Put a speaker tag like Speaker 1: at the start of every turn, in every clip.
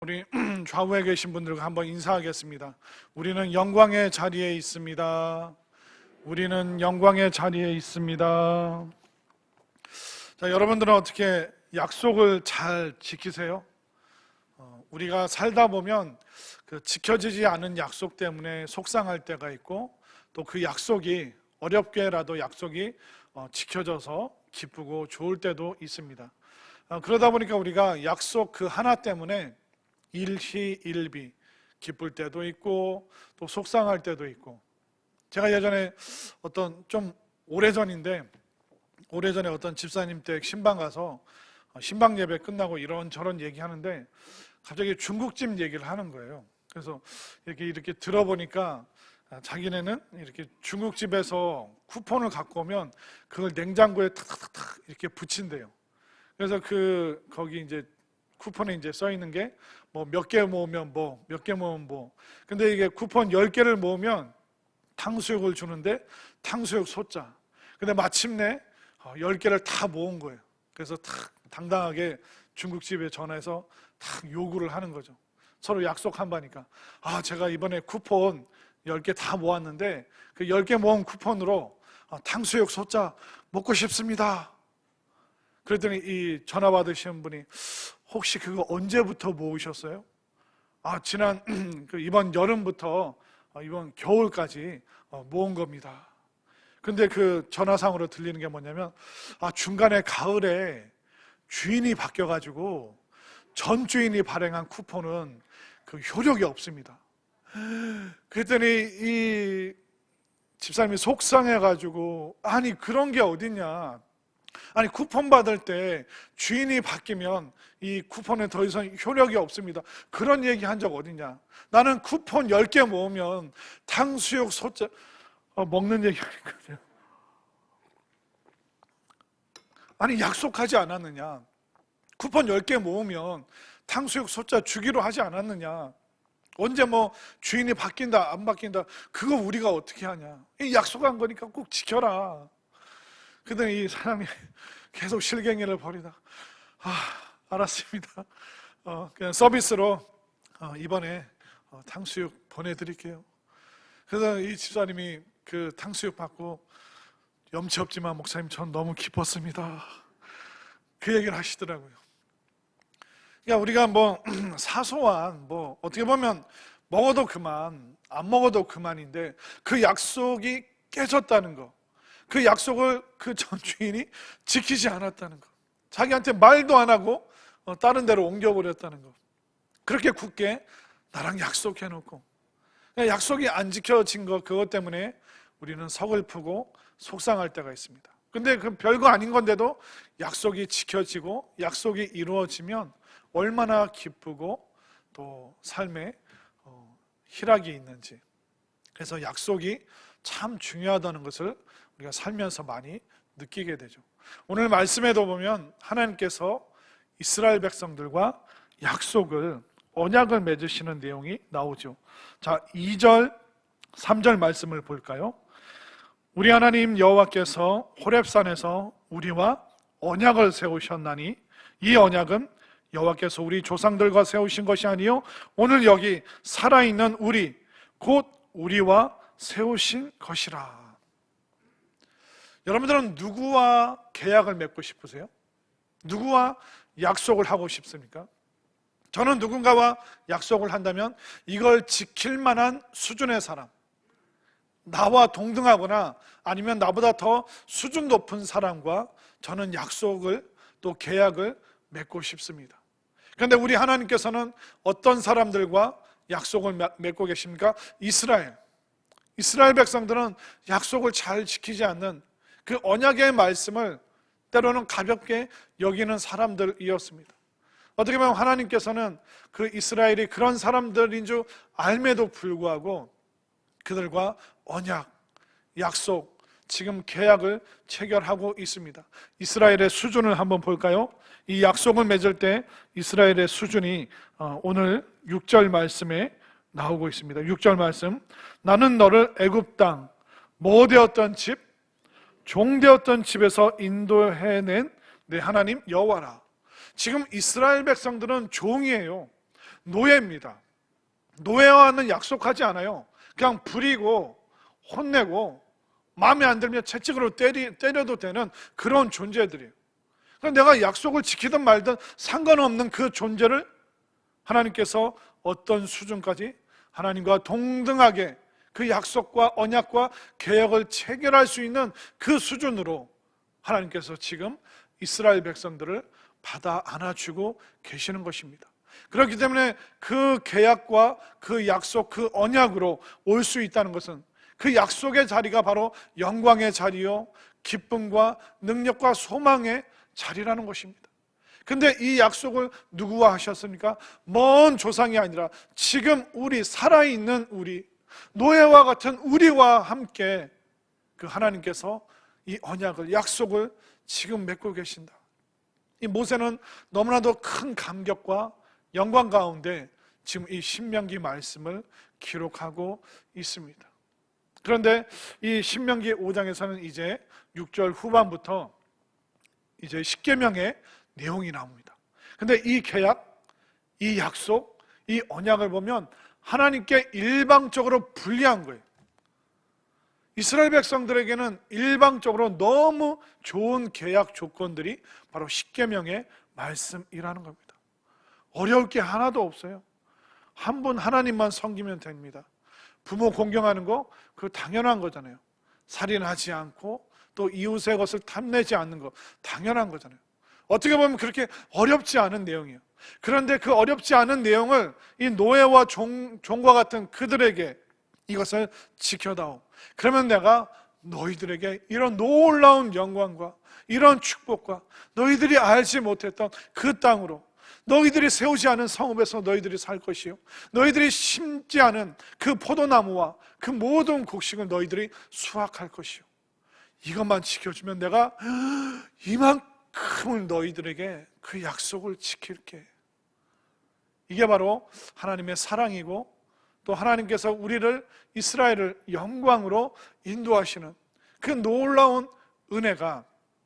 Speaker 1: 우리 좌우에 계신 분들과 한번 인사하겠습니다. 우리는 영광의 자리에 있습니다. 우리는 영광의 자리에 있습니다. 자, 여러분들은 어떻게 약속을 잘 지키세요? 우리가 살다 보면 그 지켜지지 않은 약속 때문에 속상할 때가 있고, 또 그 약속이 어렵게라도 약속이 지켜져서 기쁘고 좋을 때도 있습니다. 그러다 보니까 우리가 약속 그 하나 때문에 일희일비 기쁠 때도 있고 또 속상할 때도 있고. 제가 예전에 좀 오래전에 어떤 집사님 댁 신방 가서 신방 예배 끝나고 이런저런 얘기하는데 갑자기 중국집 얘기를 하는 거예요. 그래서 이렇게 들어보니까 자기네는 이렇게 중국집에서 쿠폰을 갖고 오면 그걸 냉장고에 탁탁탁 이렇게 붙인대요. 그래서 거기 이제 쿠폰에 이제 써 있는 게 뭐 몇 개 모으면 몇 개 모으면 근데 이게 쿠폰 10개를 모으면 탕수육을 주는데 탕수육 소자. 근데 마침내 10개를 다 모은 거예요. 그래서 탁 당당하게 중국집에 전화해서 탁 요구를 하는 거죠. 서로 약속한 바니까. 제가 이번에 쿠폰 10개 다 모았는데 그 10개 모은 쿠폰으로 탕수육 소자 먹고 싶습니다. 그랬더니 이 전화 받으시는 분이 혹시 그거 언제부터 모으셨어요? 지난 이번 여름부터 이번 겨울까지 모은 겁니다. 근데 그 전화상으로 들리는 게 뭐냐면 중간에 가을에 주인이 바뀌어가지고 전 주인이 발행한 쿠폰은 그 효력이 없습니다. 그랬더니 이 집사님이 속상해가지고 아니 그런 게 어딨냐, 아니 쿠폰 받을 때 주인이 바뀌면 이 쿠폰에 더 이상 효력이 없습니다. 그런 얘기 한 적 어딨냐. 나는 쿠폰 10개 모으면 탕수육 소자 먹는 얘기 하는 거죠. 아니 약속하지 않았느냐. 쿠폰 10개 모으면 탕수육 소자 주기로 하지 않았느냐. 언제 주인이 바뀐다 안 바뀐다 그거 우리가 어떻게 하냐. 이 약속한 거니까 꼭 지켜라. 그랬더니 이 사람이 계속 실갱이를 벌이다 알았습니다. 그냥 서비스로 이번에 탕수육 보내드릴게요. 그래서 이 집사님이 그 탕수육 받고 염치 없지만 목사님 전 너무 기뻤습니다. 그 얘기를 하시더라고요. 그러니까 우리가 사소한 어떻게 보면 먹어도 그만 안 먹어도 그만인데 그 약속이 깨졌다는 거, 그 약속을 그 전 주인이 지키지 않았다는 것, 자기한테 말도 안 하고 다른 데로 옮겨버렸다는 것, 그렇게 굳게 나랑 약속해놓고 약속이 안 지켜진 것, 그것 때문에 우리는 서글프고 속상할 때가 있습니다. 근데 그 별거 아닌 건데도 약속이 지켜지고 약속이 이루어지면 얼마나 기쁘고 또 삶에 희락이 있는지. 그래서 약속이 참 중요하다는 것을 우리가 살면서 많이 느끼게 되죠. 오늘 말씀에도 보면 하나님께서 이스라엘 백성들과 약속을, 언약을 맺으시는 내용이 나오죠. 자, 2절 3절 말씀을 볼까요? 우리 하나님 여호와께서 호렙산에서 우리와 언약을 세우셨나니 이 언약은 여호와께서 우리 조상들과 세우신 것이 아니요 오늘 여기 살아있는 우리 곧 우리와 세우신 것이라. 여러분들은 누구와 계약을 맺고 싶으세요? 누구와 약속을 하고 싶습니까? 저는 누군가와 약속을 한다면 이걸 지킬 만한 수준의 사람, 나와 동등하거나 아니면 나보다 더 수준 높은 사람과 저는 약속을 또 계약을 맺고 싶습니다. 그런데 우리 하나님께서는 어떤 사람들과 약속을 맺고 계십니까? 이스라엘 백성들은 약속을 잘 지키지 않는 그 언약의 말씀을 때로는 가볍게 여기는 사람들이었습니다. 어떻게 보면 하나님께서는 그 이스라엘이 그런 사람들인 줄 알매도 불구하고 그들과 언약, 약속, 지금 계약을 체결하고 있습니다. 이스라엘의 수준을 한번 볼까요? 이 약속을 맺을 때 이스라엘의 수준이 오늘 6절 말씀에 나오고 있습니다. 6절 말씀, 나는 너를 애굽 땅 뭐 되었던 집, 종 되었던 집에서 인도해낸 내 하나님 여호와라. 지금 이스라엘 백성들은 종이에요. 노예입니다. 노예와는 약속하지 않아요. 그냥 부리고 혼내고 마음에 안 들면 채찍으로 때려도 되는 그런 존재들이에요. 내가 약속을 지키든 말든 상관없는 그 존재를 하나님께서 어떤 수준까지 하나님과 동등하게 그 약속과 언약과 계약을 체결할 수 있는 그 수준으로 하나님께서 지금 이스라엘 백성들을 받아 안아주고 계시는 것입니다. 그렇기 때문에 그 계약과 그 약속, 그 언약으로 올 수 있다는 것은 그 약속의 자리가 바로 영광의 자리요, 기쁨과 능력과 소망의 자리라는 것입니다. 근데 이 약속을 누구와 하셨습니까? 먼 조상이 아니라 지금 우리 살아있는 우리, 노예와 같은 우리와 함께 그 하나님께서 이 언약을, 약속을 지금 맺고 계신다. 이 모세는 너무나도 큰 감격과 영광 가운데 지금 이 신명기 말씀을 기록하고 있습니다. 그런데 이 신명기 5장에서는 이제 6절 후반부터 이제 십계명의 내용이 나옵니다. 근데 이 계약, 이 약속, 이 언약을 보면 하나님께 일방적으로 불리한 거예요. 이스라엘 백성들에게는 일방적으로 너무 좋은 계약 조건들이 바로 십계명의 말씀이라는 겁니다. 어려울 게 하나도 없어요. 한 분 하나님만 섬기면 됩니다. 부모 공경하는 거 그거 당연한 거잖아요. 살인하지 않고 또 이웃의 것을 탐내지 않는 거 당연한 거잖아요. 어떻게 보면 그렇게 어렵지 않은 내용이에요. 그런데 그 어렵지 않은 내용을 이 노예와 종과 같은 그들에게 이것을 지켜다오. 그러면 내가 너희들에게 이런 놀라운 영광과 이런 축복과 너희들이 알지 못했던 그 땅으로, 너희들이 세우지 않은 성읍에서 너희들이 살 것이요, 너희들이 심지 않은 그 포도나무와 그 모든 곡식을 너희들이 수확할 것이요, 이것만 지켜주면 내가 이만큼을 너희들에게 그 약속을 지킬게. 이게 바로 하나님의 사랑이고 또 하나님께서 우리를, 이스라엘을 영광으로 인도하시는 그 놀라운 은혜가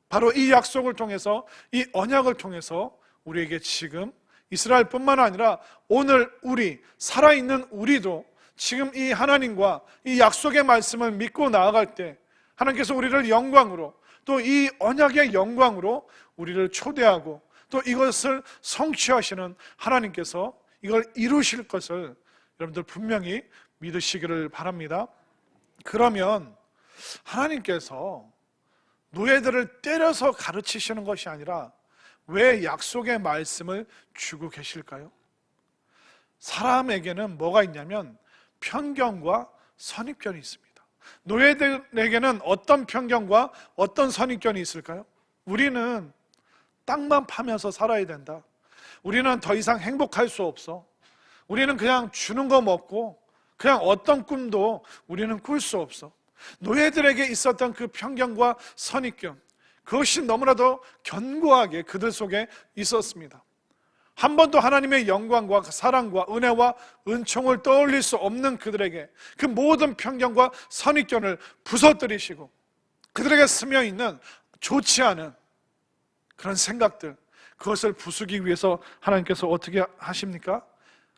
Speaker 1: 바로 이 약속을 통해서, 이 언약을 통해서 우리에게 지금 이스라엘뿐만 아니라 오늘 우리 살아있는 우리도 지금 이 하나님과 이 약속의 말씀을 믿고 나아갈 때 하나님께서 우리를 영광으로, 또 이 언약의 영광으로 우리를 초대하고 또 이것을 성취하시는 하나님께서 이걸 이루실 것을 여러분들 분명히 믿으시기를 바랍니다. 그러면 하나님께서 노예들을 때려서 가르치시는 것이 아니라 왜 약속의 말씀을 주고 계실까요? 사람에게는 뭐가 있냐면 편견과 선입견이 있습니다. 노예들에게는 어떤 편견과 어떤 선입견이 있을까요? 우리는 땅만 파면서 살아야 된다. 우리는 더 이상 행복할 수 없어. 우리는 그냥 주는 거 먹고 그냥 어떤 꿈도 우리는 꿀 수 없어. 노예들에게 있었던 그 편견과 선입견, 그것이 너무나도 견고하게 그들 속에 있었습니다. 한 번도 하나님의 영광과 사랑과 은혜와 은총을 떠올릴 수 없는 그들에게 그 모든 편견과 선입견을 부서뜨리시고 그들에게 스며있는 좋지 않은 그런 생각들, 그것을 부수기 위해서 하나님께서 어떻게 하십니까?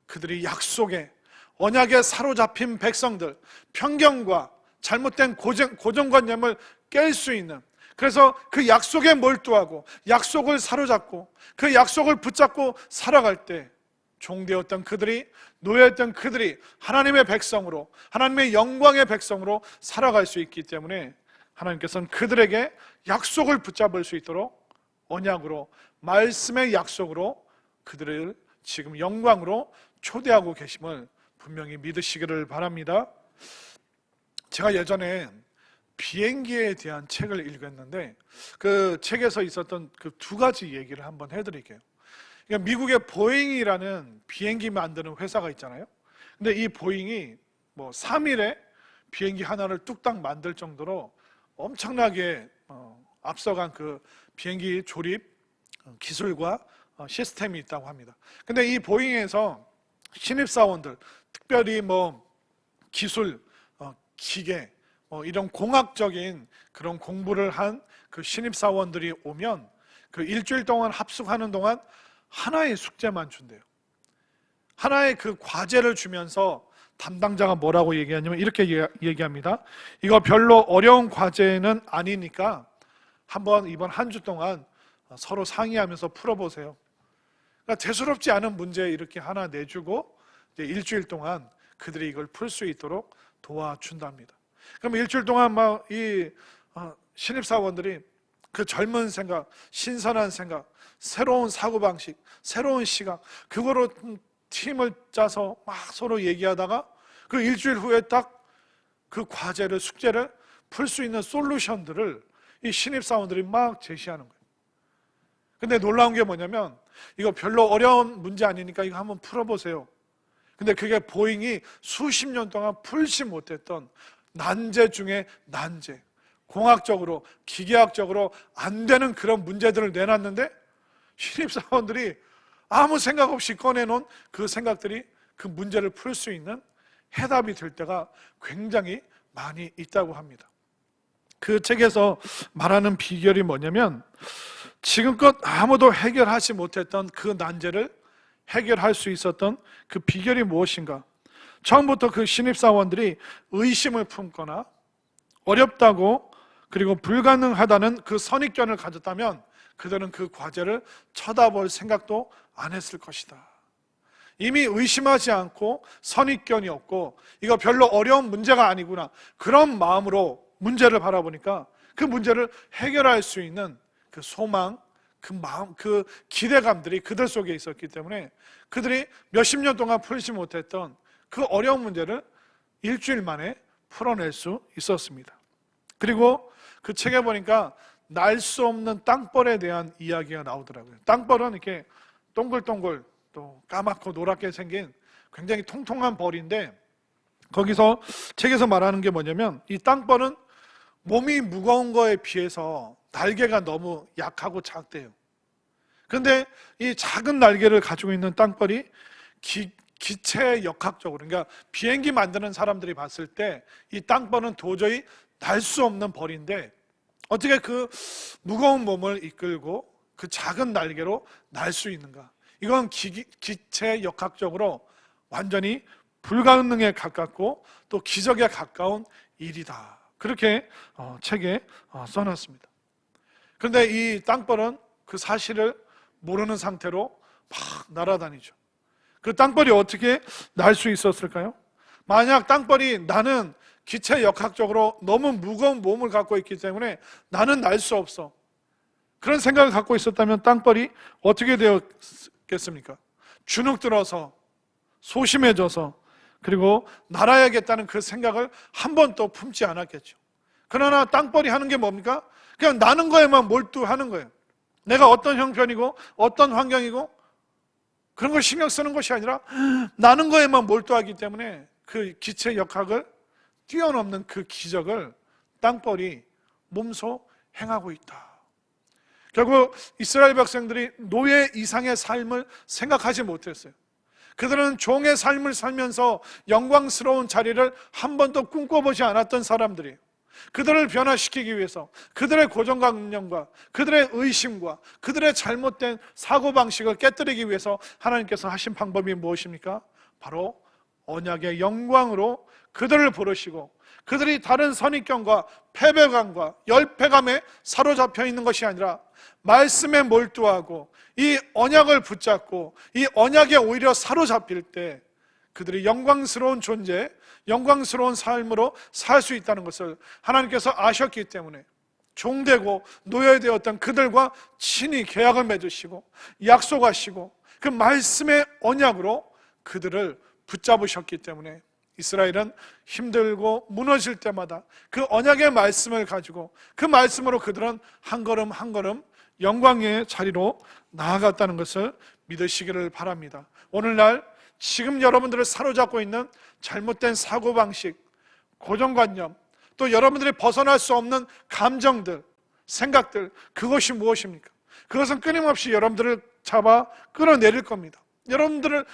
Speaker 1: 그들이 약속에, 언약에 사로잡힌 백성들, 편견과 잘못된 고정관념을 깰 수 있는, 그래서 그 약속에 몰두하고 약속을 사로잡고 그 약속을 붙잡고 살아갈 때 종되었던 그들이, 노예였던 그들이 하나님의 백성으로, 하나님의 영광의 백성으로 살아갈 수 있기 때문에 하나님께서는 그들에게 약속을 붙잡을 수 있도록 언약으로, 말씀의 약속으로 그들을 지금 영광으로 초대하고 계심을 분명히 믿으시기를 바랍니다. 제가 예전에 비행기에 대한 책을 읽었는데 그 책에서 있었던 그 두 가지 얘기를 한번 해드릴게요. 그러니까 미국의 보잉이라는 비행기 만드는 회사가 있잖아요. 근데 이 보잉이 뭐 3일에 비행기 하나를 뚝딱 만들 정도로 엄청나게 앞서간 그 비행기 조립 기술과 시스템이 있다고 합니다. 근데 이 보잉에서 신입사원들, 특별히 뭐 기술, 기계, 이런 공학적인 그런 공부를 한 그 신입사원들이 오면 그 일주일 동안 합숙하는 동안 하나의 숙제만 준대요. 하나의 그 과제를 주면서 담당자가 뭐라고 얘기하냐면 이렇게 얘기합니다. 이거 별로 어려운 과제는 아니니까 한번 이번 한 주 동안 서로 상의하면서 풀어보세요. 그러니까 대수롭지 않은 문제 이렇게 하나 내주고 이제 일주일 동안 그들이 이걸 풀 수 있도록 도와준답니다. 그럼 일주일 동안 막 이 신입사원들이 그 젊은 생각, 신선한 생각, 새로운 사고방식, 새로운 시각, 그거로 팀을 짜서 막 서로 얘기하다가 그 일주일 후에 딱 그 과제를, 숙제를 풀 수 있는 솔루션들을 이 신입사원들이 막 제시하는 거예요. 근데 놀라운 게 뭐냐면 이거 별로 어려운 문제 아니니까 이거 한번 풀어보세요. 근데 그게 보잉이 수십 년 동안 풀지 못했던 난제 중에 난제, 공학적으로, 기계학적으로 안 되는 그런 문제들을 내놨는데 신입사원들이 아무 생각 없이 꺼내놓은 그 생각들이 그 문제를 풀 수 있는 해답이 될 때가 굉장히 많이 있다고 합니다. 그 책에서 말하는 비결이 뭐냐면 지금껏 아무도 해결하지 못했던 그 난제를 해결할 수 있었던 그 비결이 무엇인가? 처음부터 그 신입사원들이 의심을 품거나 어렵다고 그리고 불가능하다는 그 선입견을 가졌다면 그들은 그 과제를 쳐다볼 생각도 안 했을 것이다. 이미 의심하지 않고 선입견이 없고 이거 별로 어려운 문제가 아니구나, 그런 마음으로 문제를 바라보니까 그 문제를 해결할 수 있는 그 소망, 그 마음, 그 기대감들이 그들 속에 있었기 때문에 그들이 몇십 년 동안 풀지 못했던 그 어려운 문제를 일주일 만에 풀어낼 수 있었습니다. 그리고 그 책에 보니까 날 수 없는 땅벌에 대한 이야기가 나오더라고요. 땅벌은 이렇게 동글동글 또 까맣고 노랗게 생긴 굉장히 통통한 벌인데 거기서 책에서 말하는 게 뭐냐면 이 땅벌은 몸이 무거운 거에 비해서 날개가 너무 약하고 작대요. 그런데 이 작은 날개를 가지고 있는 땅벌이 기체 역학적으로, 그러니까 비행기 만드는 사람들이 봤을 때 이 땅벌은 도저히 날 수 없는 벌인데 어떻게 그 무거운 몸을 이끌고 그 작은 날개로 날 수 있는가? 이건 기체 역학적으로 완전히 불가능에 가깝고 또 기적에 가까운 일이다. 그렇게 책에 써놨습니다. 그런데 이 땅벌은 그 사실을 모르는 상태로 막 날아다니죠. 그 땅벌이 어떻게 날 수 있었을까요? 만약 땅벌이 나는 기체 역학적으로 너무 무거운 몸을 갖고 있기 때문에 나는 날 수 없어, 그런 생각을 갖고 있었다면 땅벌이 어떻게 되었겠습니까? 주눅 들어서 소심해져서 그리고 날아야겠다는 그 생각을 한 번도 품지 않았겠죠. 그러나 땅벌이 하는 게 뭡니까? 그냥 나는 거에만 몰두하는 거예요. 내가 어떤 형편이고 어떤 환경이고 그런 걸 신경 쓰는 것이 아니라 나는 거에만 몰두하기 때문에 그 기체 역학을 뛰어넘는 그 기적을 땅벌이 몸소 행하고 있다. 결국 이스라엘 백성들이 노예 이상의 삶을 생각하지 못했어요. 그들은 종의 삶을 살면서 영광스러운 자리를 한 번도 꿈꿔보지 않았던 사람들이에요. 그들을 변화시키기 위해서 그들의 고정관념과 그들의 의심과 그들의 잘못된 사고방식을 깨뜨리기 위해서 하나님께서 하신 방법이 무엇입니까? 바로 언약의 영광으로 그들을 부르시고 그들이 다른 선입견과 패배감과 열패감에 사로잡혀 있는 것이 아니라 말씀에 몰두하고 이 언약을 붙잡고 이 언약에 오히려 사로잡힐 때 그들이 영광스러운 존재, 영광스러운 삶으로 살 수 있다는 것을 하나님께서 아셨기 때문에 종되고 노예되었던 그들과 친히 계약을 맺으시고 약속하시고 그 말씀의 언약으로 그들을 붙잡으셨기 때문에 이스라엘은 힘들고 무너질 때마다 그 언약의 말씀을 가지고 그 말씀으로 그들은 한 걸음 한 걸음 영광의 자리로 나아갔다는 것을 믿으시기를 바랍니다. 오늘날 지금 여러분들을 사로잡고 있는 잘못된 사고방식, 고정관념, 또 여러분들이 벗어날 수 없는 감정들, 생각들, 그것이 무엇입니까? 그것은 끊임없이 여러분들을 잡아 끌어내릴 겁니다. 여러분들을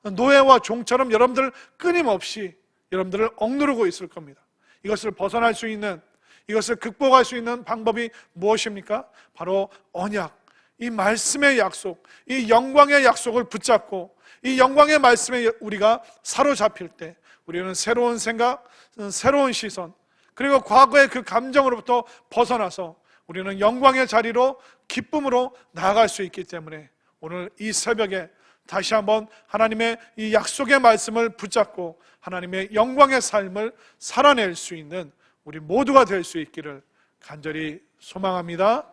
Speaker 1: 노예와 종처럼 여러분들을 끊임없이 여러분들을 억누르고 있을 겁니다. 이것을 벗어날 수 있는, 이것을 극복할 수 있는 방법이 무엇입니까? 바로 언약, 이 말씀의 약속, 이 영광의 약속을 붙잡고 이 영광의 말씀에 우리가 사로잡힐 때 우리는 새로운 생각, 새로운 시선, 그리고 과거의 그 감정으로부터 벗어나서 우리는 영광의 자리로 기쁨으로 나아갈 수 있기 때문에 오늘 이 새벽에 다시 한번 하나님의 이 약속의 말씀을 붙잡고 하나님의 영광의 삶을 살아낼 수 있는 우리 모두가 될 수 있기를 간절히 소망합니다.